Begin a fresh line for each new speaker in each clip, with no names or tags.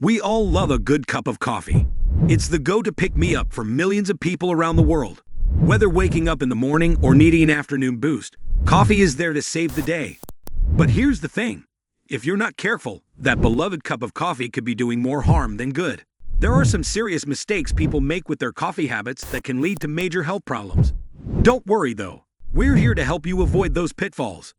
We all love a good cup of coffee. It's the go-to pick-me-up for millions of people around the world. Whether waking up in the morning or needing an afternoon boost, coffee is there to save the day. But here's the thing. If you're not careful, that beloved cup of coffee could be doing more harm than good. There are some serious mistakes people make with their coffee habits that can lead to major health problems. Don't worry though. We're here to help you avoid those pitfalls.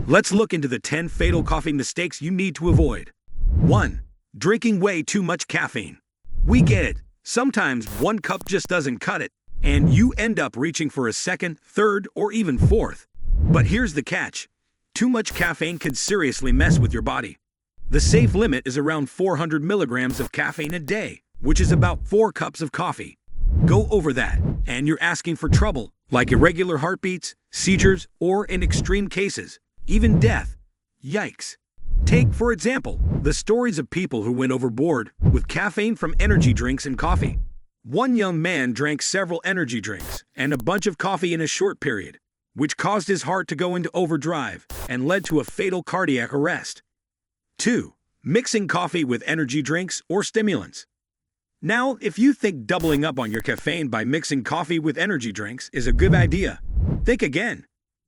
Let's look into the 10 fatal coffee mistakes you need to avoid. 1. Drinking way too much caffeine. We get it. Sometimes one cup just doesn't cut it, and you end up reaching for a second, third, or even fourth. But here's the catch. Too much caffeine can seriously mess with your body. The safe limit is around 400 milligrams of caffeine a day, which is about 4 cups of coffee. Go over that, and you're asking for trouble, like irregular heartbeats, seizures, or in extreme cases, even death. Yikes. Take, for example, the stories of people who went overboard with caffeine from energy drinks and coffee. One young man drank several energy drinks and a bunch of coffee in a short period, which caused his heart to go into overdrive and led to a fatal cardiac arrest. 2. Mixing coffee with energy drinks or stimulants. Now, if you think doubling up on your caffeine by mixing coffee with energy drinks is a good idea, think again.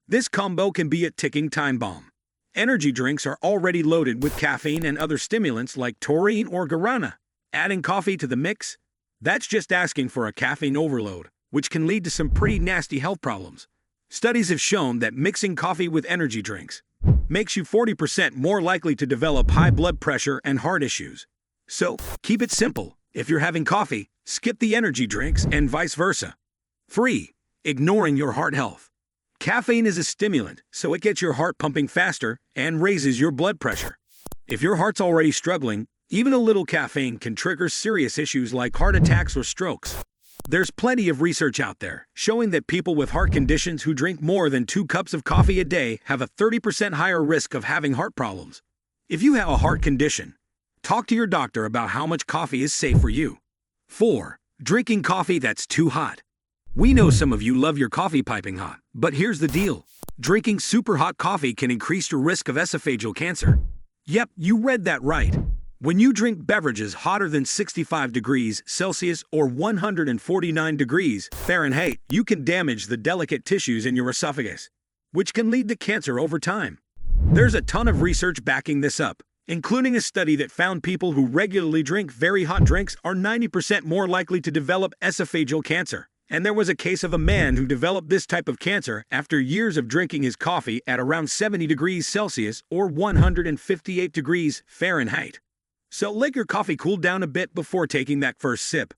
This combo can be a ticking time bomb. Energy drinks are already loaded with caffeine and other stimulants like taurine or guarana. Adding coffee to the mix? That's just asking for a caffeine overload, which can lead to some pretty nasty health problems. Studies have shown that mixing coffee with energy drinks makes you 40% more likely to develop high blood pressure and heart issues. So, keep it simple. If you're having coffee, skip the energy drinks and vice versa. 3. Ignoring your heart health. Caffeine is a stimulant, so it gets your heart pumping faster and raises your blood pressure. If your heart's already struggling, even a little caffeine can trigger serious issues like heart attacks or strokes. There's plenty of research out there showing that people with heart conditions who drink more than 2 cups of coffee a day have a 30% higher risk of having heart problems. If you have a heart condition, talk to your doctor about how much coffee is safe for you. 4. Drinking coffee that's too hot. We know some of you love your coffee piping hot, but here's the deal. Drinking super hot coffee can increase your risk of esophageal cancer. Yep, you read that right. When you drink beverages hotter than 65 degrees Celsius or 149 degrees Fahrenheit, you can damage the delicate tissues in your esophagus, which can lead to cancer over time. There's a ton of research backing this up, including a study that found people who regularly drink very hot drinks are 90% more likely to develop esophageal cancer. And there was a case of a man who developed this type of cancer after years of drinking his coffee at around 70 degrees Celsius or 158 degrees Fahrenheit. So let your coffee cool down a bit before taking that first sip.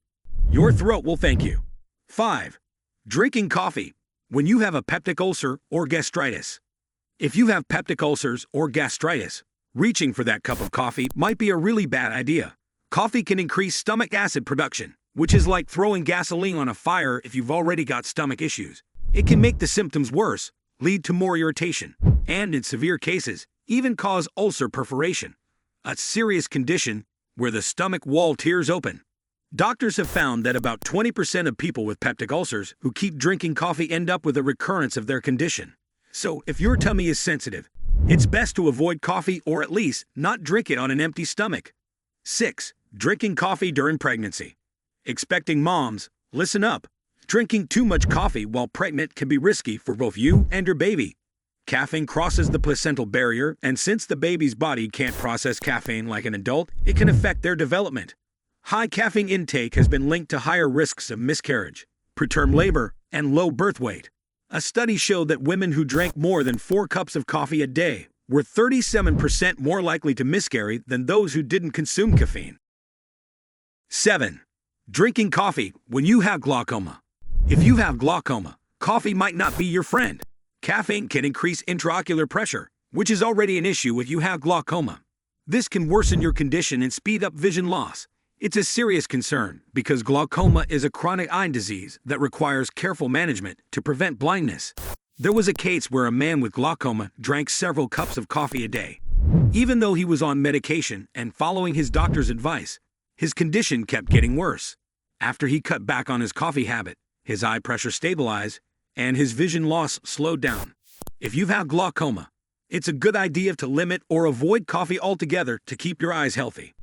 Your throat will thank you. 5. Drinking coffee when you have a peptic ulcer or gastritis. If you have peptic ulcers or gastritis, reaching for that cup of coffee might be a really bad idea. Coffee can increase stomach acid production, which is like throwing gasoline on a fire if you've already got stomach issues. It can make the symptoms worse, lead to more irritation, and in severe cases, even cause ulcer perforation, a serious condition where the stomach wall tears open. Doctors have found that about 20% of people with peptic ulcers who keep drinking coffee end up with a recurrence of their condition. So if your tummy is sensitive, it's best to avoid coffee or at least not drink it on an empty stomach. 6. Drinking coffee during pregnancy. Expecting moms, listen up. Drinking too much coffee while pregnant can be risky for both you and your baby. Caffeine crosses the placental barrier, and since the baby's body can't process caffeine like an adult, it can affect their development. High caffeine intake has been linked to higher risks of miscarriage, preterm labor, and low birth weight. A study showed that women who drank more than 4 cups of coffee a day were 37% more likely to miscarry than those who didn't consume caffeine. 7. Drinking coffee when you have glaucoma. If you have glaucoma, coffee might not be your friend. Caffeine can increase intraocular pressure, which is already an issue if you have glaucoma. This can worsen your condition and speed up vision loss. It's a serious concern because glaucoma is a chronic eye disease that requires careful management to prevent blindness. There was a case where a man with glaucoma drank several cups of coffee a day. Even though he was on medication and following his doctor's advice, his condition kept getting worse. After he cut back on his coffee habit, his eye pressure stabilized and his vision loss slowed down. If you've had glaucoma, it's a good idea to limit or avoid coffee altogether to keep your eyes healthy.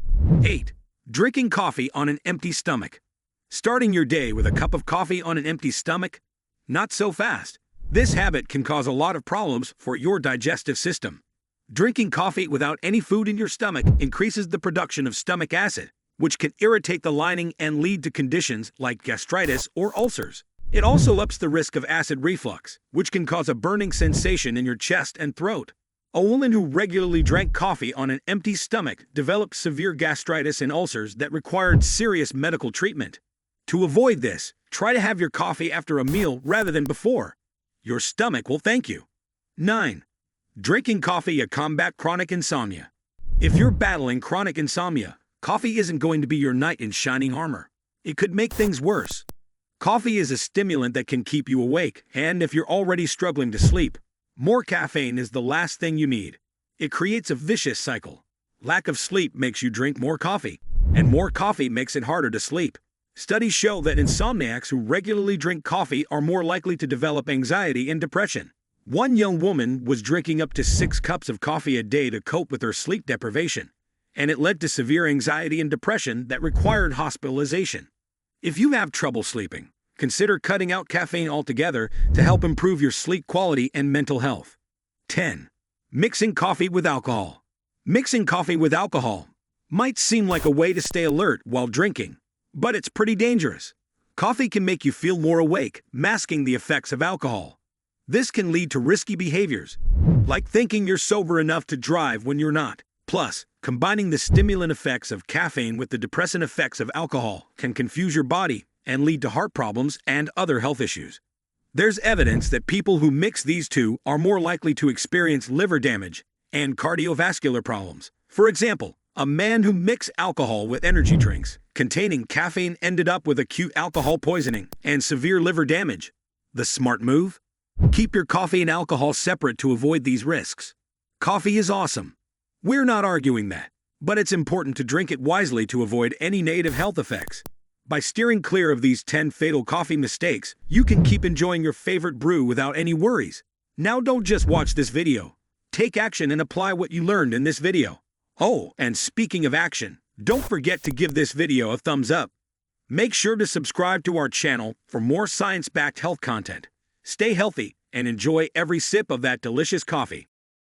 8. Drinking coffee on an empty stomach. Starting your day with a cup of coffee on an empty stomach? Not so fast. This habit can cause a lot of problems for your digestive system. Drinking coffee without any food in your stomach increases the production of stomach acid, which can irritate the lining and lead to conditions like gastritis or ulcers. It also ups the risk of acid reflux, which can cause a burning sensation in your chest and throat. A woman who regularly drank coffee on an empty stomach developed severe gastritis and ulcers that required serious medical treatment. To avoid this, try to have your coffee after a meal rather than before. Your stomach will thank you. 9. Drinking coffee to combat chronic insomnia. If you're battling chronic insomnia, coffee isn't going to be your knight in shining armor. It could make things worse. Coffee is a stimulant that can keep you awake, and if you're already struggling to sleep, more caffeine is the last thing you need. It creates a vicious cycle. Lack of sleep makes you drink more coffee, and more coffee makes it harder to sleep. Studies show that insomniacs who regularly drink coffee are more likely to develop anxiety and depression. One young woman was drinking up to 6 cups of coffee a day to cope with her sleep deprivation, and it led to severe anxiety and depression that required hospitalization. If you have trouble sleeping, consider cutting out caffeine altogether to help improve your sleep quality and mental health. 10. Mixing coffee with alcohol. Mixing coffee with alcohol might seem like a way to stay alert while drinking, but it's pretty dangerous. Coffee can make you feel more awake, masking the effects of alcohol. This can lead to risky behaviors, like thinking you're sober enough to drive when you're not. Plus, combining the stimulant effects of caffeine with the depressant effects of alcohol can confuse your body and lead to heart problems and other health issues. There's evidence that people who mix these two are more likely to experience liver damage and cardiovascular problems. For example, a man who mixed alcohol with energy drinks containing caffeine ended up with acute alcohol poisoning and severe liver damage. The smart move? Keep your coffee and alcohol separate to avoid these risks. Coffee is awesome. We're not arguing that, but it's important to drink it wisely to avoid any negative health effects. By steering clear of these 10 fatal coffee mistakes, you can keep enjoying your favorite brew without any worries. Now don't just watch this video. Take action and apply what you learned in this video. Oh, and speaking of action, don't forget to give this video a thumbs up. Make sure to subscribe to our channel for more science-backed health content. Stay healthy and enjoy every sip of that delicious coffee.